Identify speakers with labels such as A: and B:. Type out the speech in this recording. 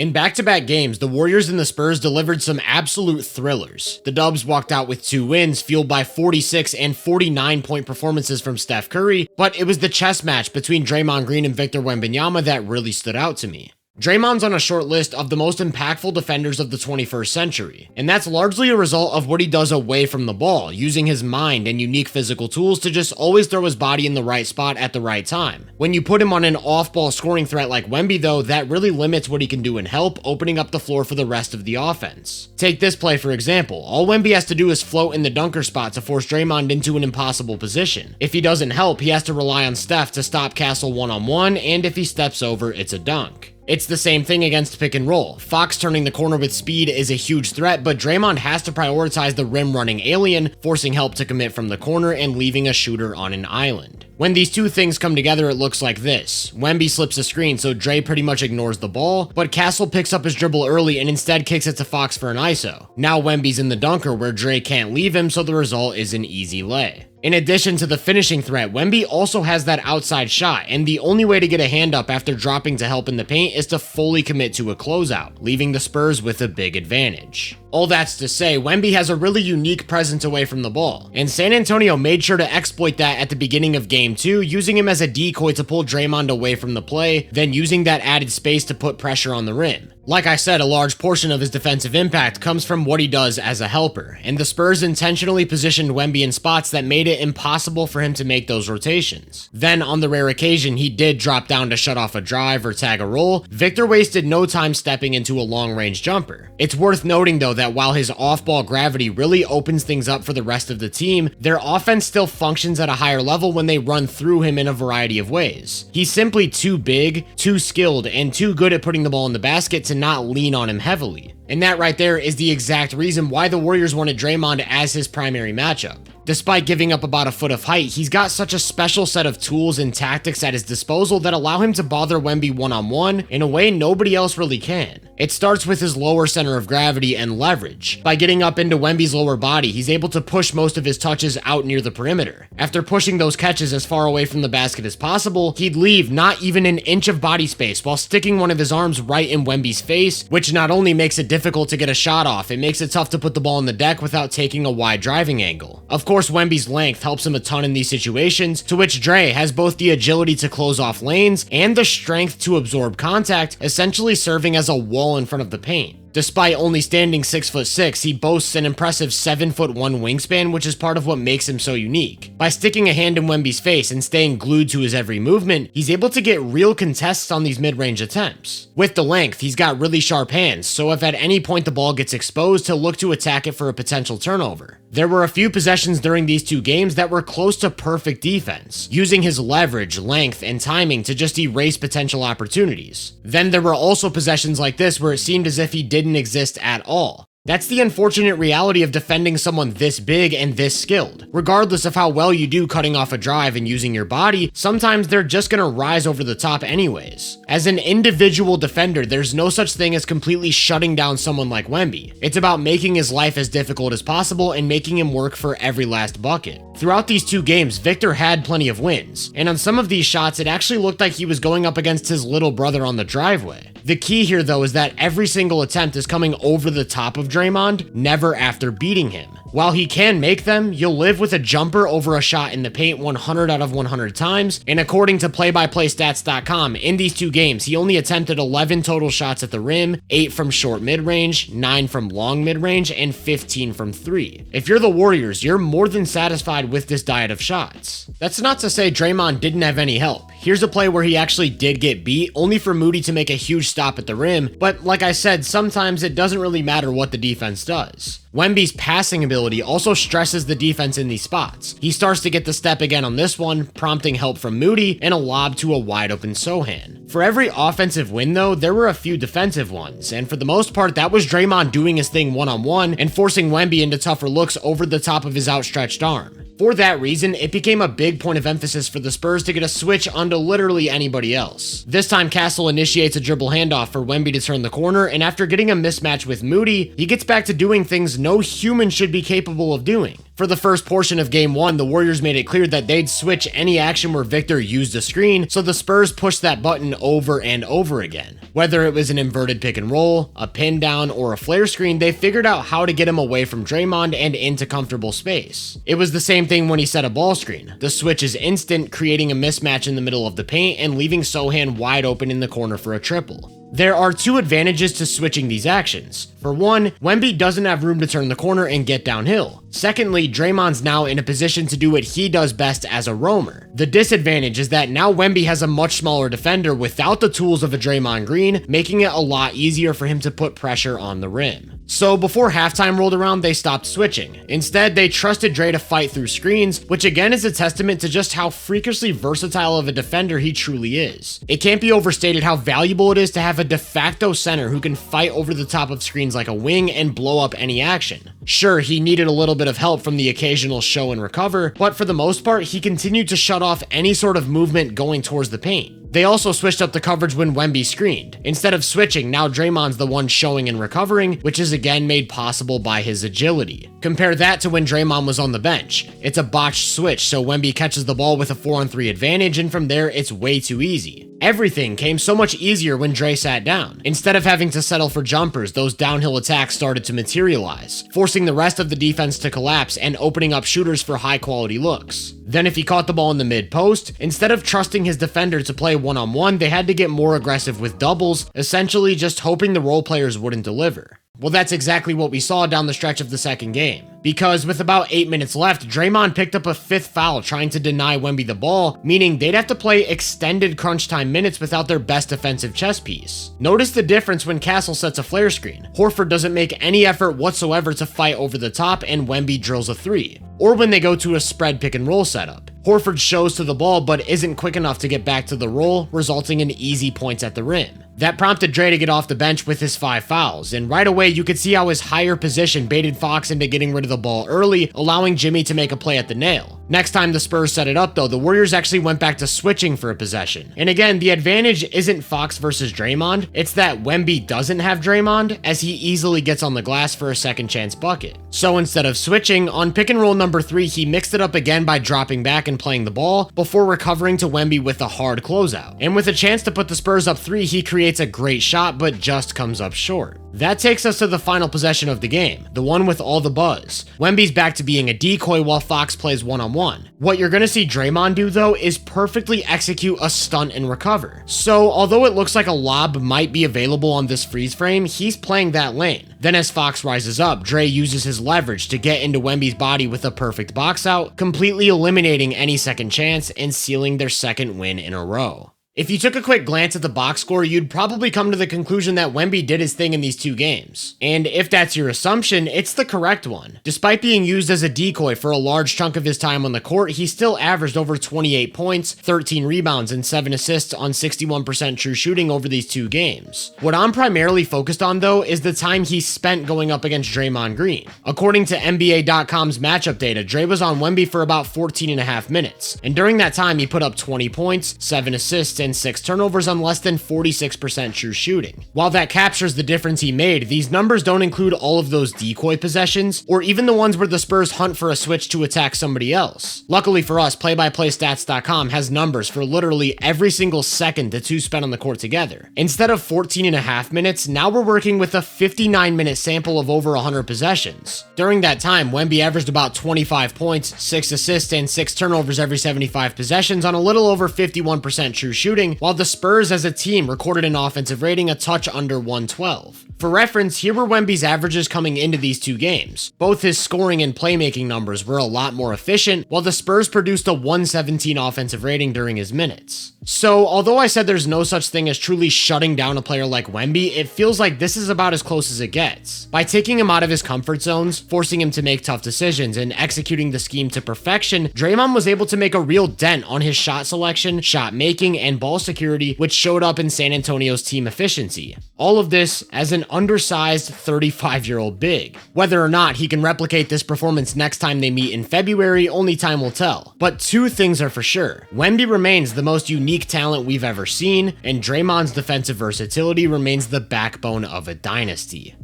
A: In back-to-back games, the Warriors and the Spurs delivered some absolute thrillers. The Dubs walked out with 2 wins, fueled by 46 and 49-point performances from Steph Curry, but it was the chess match between Draymond Green and Victor Wembanyama that really stood out to me. Draymond's on a short list of the most impactful defenders of the 21st century, and that's largely a result of what he does away from the ball, using his mind and unique physical tools to just always throw his body in the right spot at the right time. When you put him on an off-ball scoring threat like Wemby though, that really limits what he can do in help, opening up the floor for the rest of the offense. Take this play for example. All Wemby has to do is float in the dunker spot to force Draymond into an impossible position. If he doesn't help, he has to rely on Steph to stop Castle one-on-one, and if he steps over, it's a dunk. It's the same thing against pick and roll. Fox turning the corner with speed is a huge threat, but Draymond has to prioritize the rim running alien, forcing help to commit from the corner and leaving a shooter on an island. When these two things come together, it looks like this. Wemby slips a screen, so Dre pretty much ignores the ball, but Castle picks up his dribble early and instead kicks it to Fox for an ISO. Now Wemby's in the dunker where Dre can't leave him, so the result is an easy lay. In addition to the finishing threat, Wemby also has that outside shot, and the only way to get a hand up after dropping to help in the paint is to fully commit to a closeout, leaving the Spurs with a big advantage. All that's to say, Wemby has a really unique presence away from the ball, and San Antonio made sure to exploit that at the beginning of Game 2, using him as a decoy to pull Draymond away from the play, then using that added space to put pressure on the rim. Like I said, a large portion of his defensive impact comes from what he does as a helper, and the Spurs intentionally positioned Wemby in spots that made it impossible for him to make those rotations. Then, on the rare occasion he did drop down to shut off a drive or tag a roll, Victor wasted no time stepping into a long-range jumper. It's worth noting though that while his off-ball gravity really opens things up for the rest of the team, their offense still functions at a higher level when they run through him in a variety of ways. He's simply too big, too skilled, and too good at putting the ball in the basket to not lean on him heavily. And that right there is the exact reason why the Warriors wanted Draymond as his primary matchup. Despite giving up about a foot of height, he's got such a special set of tools and tactics at his disposal that allow him to bother Wemby one-on-one in a way nobody else really can. It starts with his lower center of gravity and leverage. By getting up into Wemby's lower body, he's able to push most of his touches out near the perimeter. After pushing those catches as far away from the basket as possible, he'd leave not even an inch of body space while sticking one of his arms right in Wemby's face, which not only makes it difficult to get a shot off, it makes it tough to put the ball on the deck without taking a wide driving angle. Of course, Wemby's length helps him a ton in these situations, to which Dre has both the agility to close off lanes and the strength to absorb contact, essentially serving as a wall in front of the paint. Despite only standing 6'6", he boasts an impressive 7'1" wingspan, which is part of what makes him so unique. By sticking a hand in Wemby's face and staying glued to his every movement, he's able to get real contests on these mid-range attempts. With the length, he's got really sharp hands, so if at any point the ball gets exposed, he'll look to attack it for a potential turnover. There were a few possessions during these two games that were close to perfect defense, using his leverage, length, and timing to just erase potential opportunities. Then there were also possessions like this where it seemed as if he didn't exist at all. That's the unfortunate reality of defending someone this big and this skilled. Regardless of how well you do cutting off a drive and using your body, sometimes they're just gonna rise over the top anyways. As an individual defender, there's no such thing as completely shutting down someone like Wemby. It's about making his life as difficult as possible and making him work for every last bucket. Throughout these two games, Victor had plenty of wins, and on some of these shots, it actually looked like he was going up against his little brother on the driveway. The key here though is that every single attempt is coming over the top of Draymond, never after beating him. While he can make them, you'll live with a jumper over a shot in the paint 100 out of 100 times, and according to playbyplaystats.com, in these two games, he only attempted 11 total shots at the rim, 8 from short mid-range, 9 from long mid-range, and 15 from 3. If you're the Warriors, you're more than satisfied with this diet of shots. That's not to say Draymond didn't have any help. Here's a play where he actually did get beat, only for Moody to make a huge stop at the rim, but like I said, sometimes it doesn't really matter what the defense does. Wemby's passing ability also stresses the defense in these spots. He starts to get the step again on this one, prompting help from Moody and a lob to a wide open Sohan. For every offensive win though, there were a few defensive ones, and for the most part that was Draymond doing his thing one-on-one and forcing Wemby into tougher looks over the top of his outstretched arm. For that reason, it became a big point of emphasis for the Spurs to get a switch onto literally anybody else. This time Castle initiates a dribble handoff for Wemby to turn the corner, and after getting a mismatch with Moody, he gets back to doing things no human should be capable of doing. For the first portion of Game 1, the Warriors made it clear that they'd switch any action where Victor used a screen, so the Spurs pushed that button over and over again. Whether it was an inverted pick and roll, a pin down, or a flare screen, they figured out how to get him away from Draymond and into comfortable space. It was the same thing when he set a ball screen. The switch is instant, creating a mismatch in the middle of the paint and leaving Sohan wide open in the corner for a triple. There are two advantages to switching these actions. For one, Wemby doesn't have room to turn the corner and get downhill. Secondly, Draymond's now in a position to do what he does best as a roamer. The disadvantage is that now Wemby has a much smaller defender without the tools of a Draymond Green, making it a lot easier for him to put pressure on the rim. So before halftime rolled around, they stopped switching. Instead, they trusted Dre to fight through screens, which again is a testament to just how freakishly versatile of a defender he truly is. It can't be overstated how valuable it is to have a de facto center who can fight over the top of screens like a wing and blow up any action. Sure, he needed a little bit of help from the occasional show and recover, but for the most part, he continued to shut off any sort of movement going towards the paint. They also switched up the coverage when Wemby screened. Instead of switching, now Draymond's the one showing and recovering, which is again made possible by his agility. Compare that to when Draymond was on the bench. It's a botched switch, so Wemby catches the ball with a 4-on-3 advantage, and from there, it's way too easy. Everything came so much easier when Dre sat down. Instead of having to settle for jumpers, those downhill attacks started to materialize, forcing the rest of the defense to collapse and opening up shooters for high-quality looks. Then if he caught the ball in the mid-post, instead of trusting his defender to play one-on-one, they had to get more aggressive with doubles, essentially just hoping the role players wouldn't deliver. Well, that's exactly what we saw down the stretch of the second game. Because with about 8 minutes left, Draymond picked up a 5th foul trying to deny Wemby the ball, meaning they'd have to play extended crunch time minutes without their best defensive chess piece. Notice the difference when Castle sets a flare screen. Horford doesn't make any effort whatsoever to fight over the top and Wemby drills a 3. Or when they go to a spread pick and roll setup. Horford shows to the ball but isn't quick enough to get back to the roll, resulting in easy points at the rim. That prompted Dre to get off the bench with his 5 fouls, and right away you could see how his higher position baited Fox into getting rid of the ball early, allowing Jimmy to make a play at the nail. Next time the Spurs set it up though, the Warriors actually went back to switching for a possession. And again, the advantage isn't Fox versus Draymond, it's that Wemby doesn't have Draymond, as he easily gets on the glass for a second chance bucket. So instead of switching, on pick and roll number 3, he mixed it up again by dropping back and playing the ball, before recovering to Wemby with a hard closeout. And with a chance to put the Spurs up 3, he creates a great shot, but just comes up short. That takes us to the final possession of the game, the one with all the buzz. Wemby's back to being a decoy while Fox plays one-on-one. What you're gonna see Draymond do though is perfectly execute a stunt and recover. So although it looks like a lob might be available on this freeze frame, he's playing that lane. Then as Fox rises up, Dre uses his leverage to get into Wemby's body with a perfect box out, completely eliminating any second chance and sealing their second win in a row. If you took a quick glance at the box score, you'd probably come to the conclusion that Wemby did his thing in these 2 games. And if that's your assumption, it's the correct one. Despite being used as a decoy for a large chunk of his time on the court, he still averaged over 28 points, 13 rebounds, and 7 assists on 61% true shooting over these 2 games. What I'm primarily focused on though is the time he spent going up against Draymond Green. According to NBA.com's matchup data, Dre was on Wemby for about 14.5 minutes, and during that time he put up 20 points, 7 assists, and 6 turnovers on less than 46% true shooting. While that captures the difference he made, these numbers don't include all of those decoy possessions, or even the ones where the Spurs hunt for a switch to attack somebody else. Luckily for us, playbyplaystats.com has numbers for literally every single second the 2 spent on the court together. Instead of 14.5 minutes, now we're working with a 59-minute sample of over 100 possessions. During that time, Wemby averaged about 25 points, 6 assists, and 6 turnovers every 75 possessions on a little over 51% true shooting, while the Spurs as a team recorded an offensive rating a touch under 112. For reference, here were Wemby's averages coming into these 2 games. Both his scoring and playmaking numbers were a lot more efficient, while the Spurs produced a 117 offensive rating during his minutes. So, although I said there's no such thing as truly shutting down a player like Wemby, it feels like this is about as close as it gets. By taking him out of his comfort zones, forcing him to make tough decisions, and executing the scheme to perfection, Draymond was able to make a real dent on his shot selection, shot making, and ball security, which showed up in San Antonio's team efficiency. All of this as an undersized 35-year-old big. Whether or not he can replicate this performance next time they meet in February, only time will tell. But 2 things are for sure. Wemby remains the most unique talent we've ever seen, and Draymond's defensive versatility remains the backbone of a dynasty.